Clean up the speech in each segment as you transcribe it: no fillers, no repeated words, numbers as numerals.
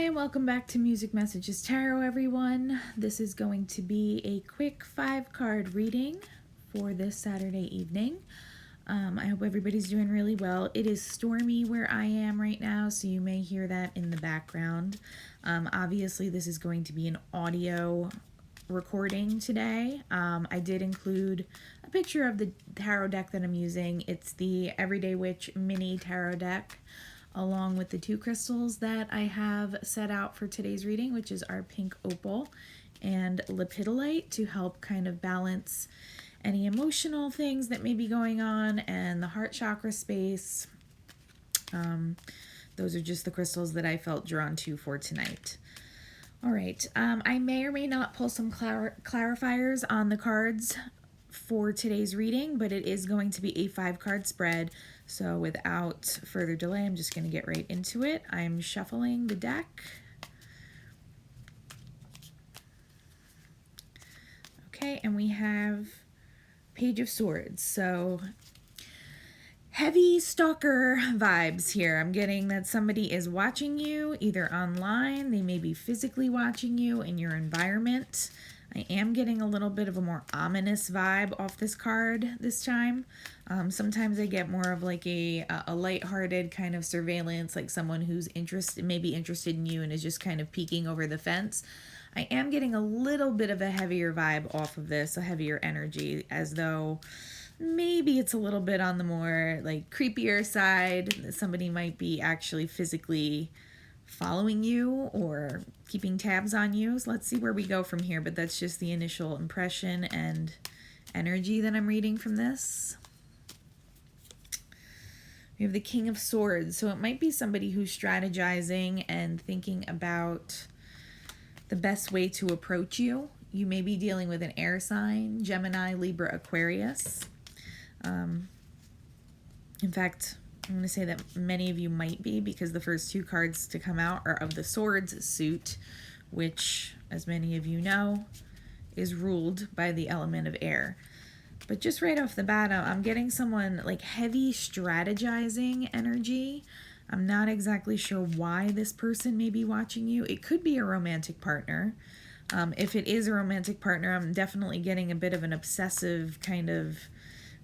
and welcome back to Music Messages Tarot, everyone. This is going to be a quick 5-card reading for this Saturday evening. I hope everybody's doing really well. It is stormy where I am right now, so you may hear that in the background. Obviously, this is going to be an audio recording today. I did include a picture of the tarot deck that I'm using. It's the Everyday Witch mini tarot deck, along with the 2 crystals that I have set out for today's reading, which is our pink opal and lepidolite, to help kind of balance any emotional things that may be going on, and the heart chakra space. Those are just the crystals that I felt drawn to for tonight. All right, I may or may not pull some clarifiers on the cards for today's reading, but it is going to be a 5-card spread. So without further delay, I'm just going to get right into it. I'm shuffling the deck. Okay, and we have Page of Swords. So heavy stalker vibes here. I'm getting that somebody is watching you, either online, they may be physically watching you in your environment. I am getting a little bit of a more ominous vibe off this card this time. Sometimes I get more of like a lighthearted kind of surveillance, like someone who's maybe interested in you and is just kind of peeking over the fence. I am getting a little bit of a heavier vibe off of this, a heavier energy, as though maybe it's a little bit on the more like creepier side. Somebody might be actually physically following you or keeping tabs on you. So let's see where we go from here, but that's just the initial impression and energy that I'm reading from this. We have the King of Swords, so it might be somebody who's strategizing and thinking about the best way to approach you. You may be dealing with an air sign, Gemini, Libra, Aquarius. In fact, I'm going to say that many of you might be, because the first 2 cards to come out are of the Swords suit, which, as many of you know, is ruled by the element of air. But just right off the bat, I'm getting someone like heavy strategizing energy. I'm not exactly sure why this person may be watching you. It could be a romantic partner. If it is a romantic partner, I'm definitely getting a bit of an obsessive kind of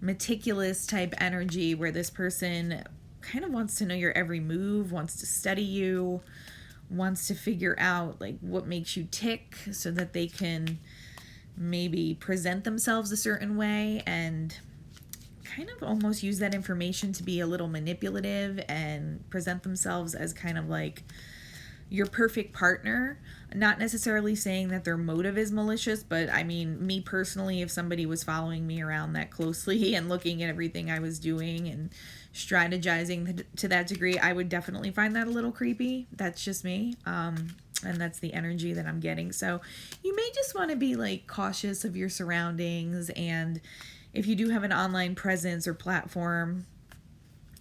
meticulous type energy, where this person kind of wants to know your every move, wants to study you, wants to figure out like what makes you tick so that they can maybe present themselves a certain way, and kind of almost use that information to be a little manipulative and present themselves as kind of like your perfect partner. Not necessarily saying that their motive is malicious, but I mean, me personally, if somebody was following me around that closely and looking at everything I was doing and strategizing to that degree, I would definitely find that a little creepy. That's just me. And that's the energy that I'm getting. So you may just want to be like cautious of your surroundings. And if you do have an online presence or platform,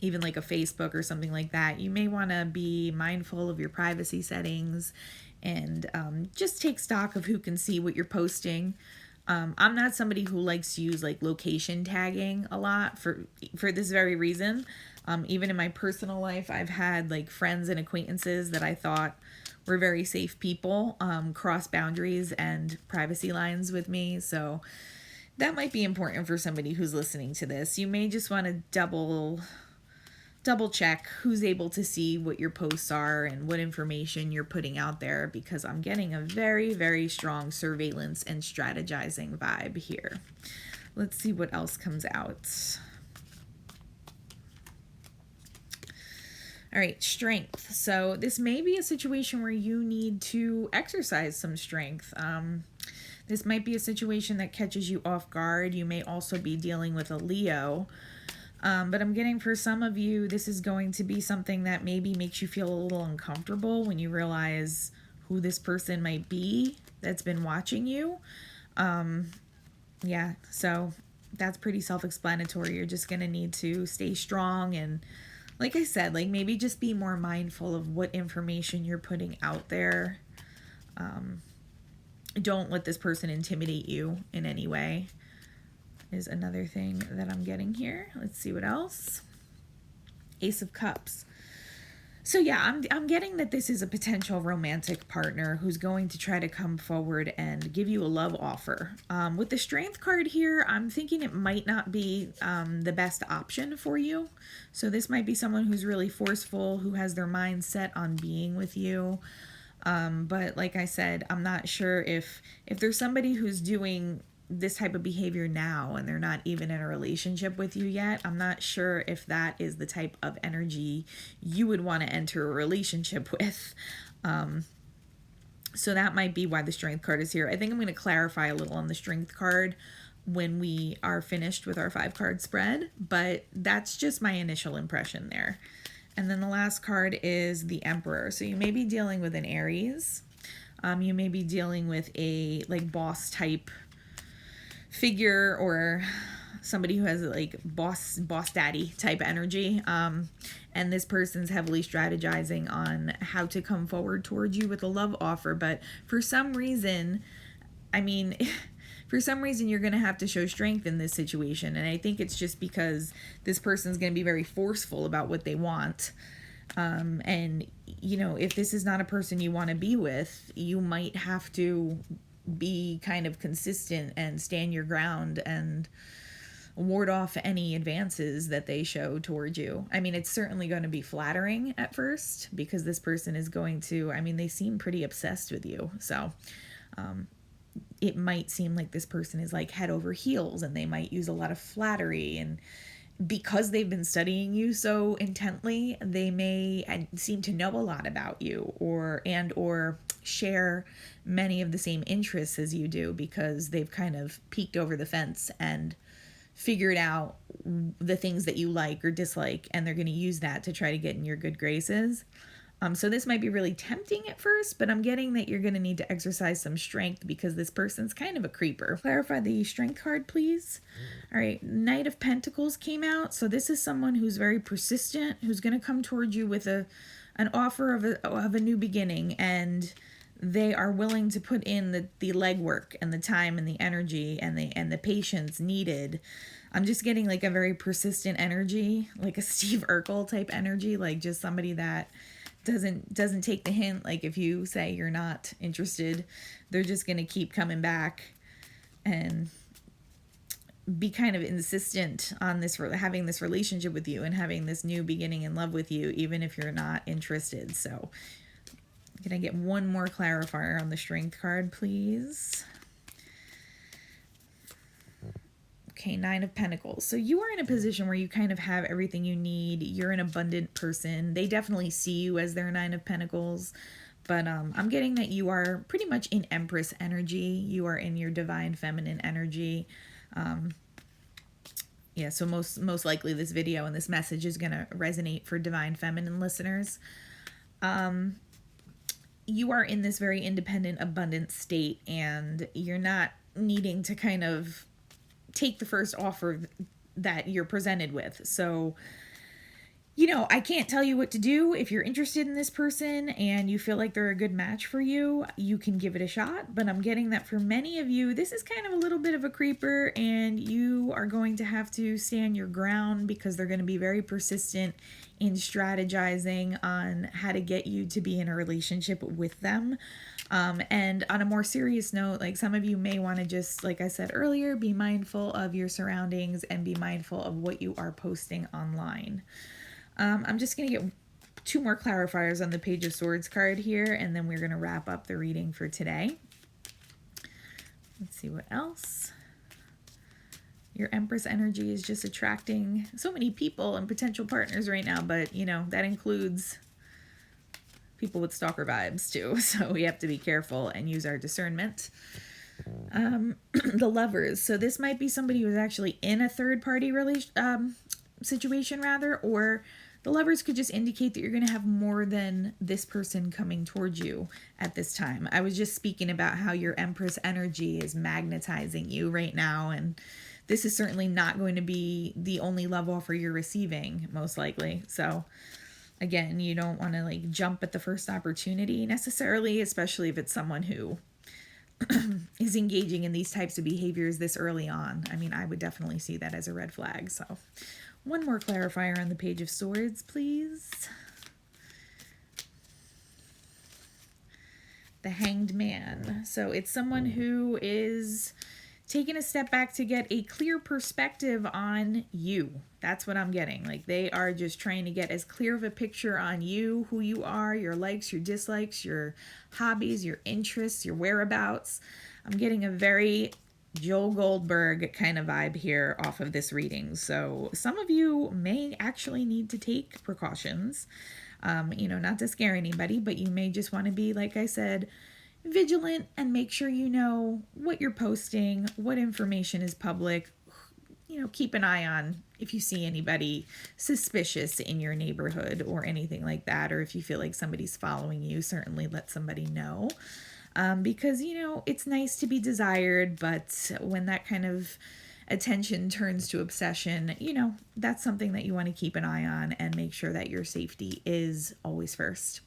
even like a Facebook or something like that, you may want to be mindful of your privacy settings and just take stock of who can see what you're posting. I'm not somebody who likes to use like location tagging a lot for this very reason. Even in my personal life, I've had like friends and acquaintances that I thought were very safe people cross boundaries and privacy lines with me. So that might be important for somebody who's listening to this. You may just want to double check who's able to see what your posts are and what information you're putting out there, because I'm getting a very, very strong surveillance and strategizing vibe here. Let's see what else comes out. All right, strength. So this may be a situation where you need to exercise some strength. This might be a situation that catches you off guard. You may also be dealing with a Leo. But I'm getting, for some of you, this is going to be something that maybe makes you feel a little uncomfortable when you realize who this person might be that's been watching you. Yeah, so that's pretty self-explanatory. You're just going to need to stay strong and, like I said, like maybe just be more mindful of what information you're putting out there. Don't let this person intimidate you in any way, is another thing that I'm getting here. Let's see what else. Ace of Cups. So yeah, I'm getting that this is a potential romantic partner who's going to try to come forward and give you a love offer. With the Strength card here, I'm thinking it might not be the best option for you. So this might be someone who's really forceful, who has their mind set on being with you. But like I said, I'm not sure if there's somebody who's doing this type of behavior now and they're not even in a relationship with you yet. I'm not sure if that is the type of energy you would want to enter a relationship with. So that might be why the Strength card is here. I think I'm going to clarify a little on the Strength card when we are finished with our 5-card spread, but that's just my initial impression there. And then the last card is the Emperor. So you may be dealing with an Aries. You may be dealing with a like boss type figure or somebody who has like boss daddy type energy. And this person's heavily strategizing on how to come forward towards you with a love offer. But for some reason, I mean, for some reason, you're going to have to show strength in this situation. And I think it's just because this person's going to be very forceful about what they want. And, you know, if this is not a person you want to be with, you might have to be kind of consistent and stand your ground and ward off any advances that they show towards you. I mean, it's certainly going to be flattering at first because this person is going to, I mean, they seem pretty obsessed with you. So, it might seem like this person is like head over heels and they might use a lot of flattery, and because they've been studying you so intently, they may seem to know a lot about you or share many of the same interests as you do because they've kind of peeked over the fence and figured out the things that you like or dislike, and they're going to use that to try to get in your good graces. So this might be really tempting at first, but I'm getting that you're going to need to exercise some strength because this person's kind of a creeper. Clarify the Strength card, please. All right, Knight of Pentacles came out. So this is someone who's very persistent, who's going to come toward you with an offer of a new beginning, and they are willing to put in the legwork and the time and the energy and the patience needed. I'm just getting like a very persistent energy, like a Steve Urkel type energy, like just somebody that doesn't take the hint. Like if you say you're not interested, they're just going to keep coming back and be kind of insistent on this, having this relationship with you and having this new beginning in love with you, even if you're not interested. So can I get one more clarifier on the Strength card, please? Okay, 9 of Pentacles. So you are in a position where you kind of have everything you need. You're an abundant person. They definitely see you as their 9 of Pentacles. But I'm getting that you are pretty much in Empress energy. You are in your divine feminine energy. Yeah, so most likely this video and this message is going to resonate for divine feminine listeners. You are in this very independent, abundant state, and you're not needing to kind of take the first offer that you're presented with. So, you know, I can't tell you what to do. If you're interested in this person and you feel like they're a good match for you, you can give it a shot. But I'm getting that for many of you, this is kind of a little bit of a creeper, and you are going to have to stand your ground because they're going to be very persistent in strategizing on how to get you to be in a relationship with them. And on a more serious note, like some of you may want to just, like I said earlier, be mindful of your surroundings and be mindful of what you are posting online. I'm just going to get 2 more clarifiers on the Page of Swords card here, and then we're going to wrap up the reading for today. Let's see what else. Your Empress energy is just attracting so many people and potential partners right now, but, you know, that includes people with stalker vibes too, so we have to be careful and use our discernment. The Lovers. So this might be somebody who's actually in a third-party situation, rather, or the Lovers could just indicate that you're going to have more than this person coming towards you at this time. I was just speaking about how your Empress energy is magnetizing you right now, and this is certainly not going to be the only love offer you're receiving, most likely. So again, you don't want to like jump at the first opportunity necessarily, especially if it's someone who is engaging in these types of behaviors this early on. I mean, I would definitely see that as a red flag. So one more clarifier on the Page of Swords, please. the Hanged Man. So it's someone who is taking a step back to get a clear perspective on you. That's what I'm getting. Like, they are just trying to get as clear of a picture on you, who you are, your likes, your dislikes, your hobbies, your interests, your whereabouts. I'm getting a very Joel Goldberg kind of vibe here off of this reading. So some of you may actually need to take precautions, not to scare anybody, but you may just want to be, like I said, vigilant and make sure you know what you're posting, what information is public. Keep an eye on if you see anybody suspicious in your neighborhood or anything like that, or if you feel like somebody's following you, certainly let somebody know. Because, it's nice to be desired, but when that kind of attention turns to obsession, that's something that you want to keep an eye on and make sure that your safety is always first.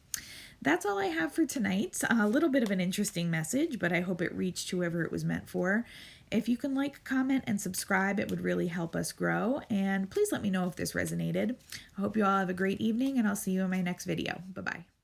That's all I have for tonight. A little bit of an interesting message, but I hope it reached whoever it was meant for. If you can like, comment, and subscribe, it would really help us grow. And please let me know if this resonated. I hope you all have a great evening, and I'll see you in my next video. Bye-bye.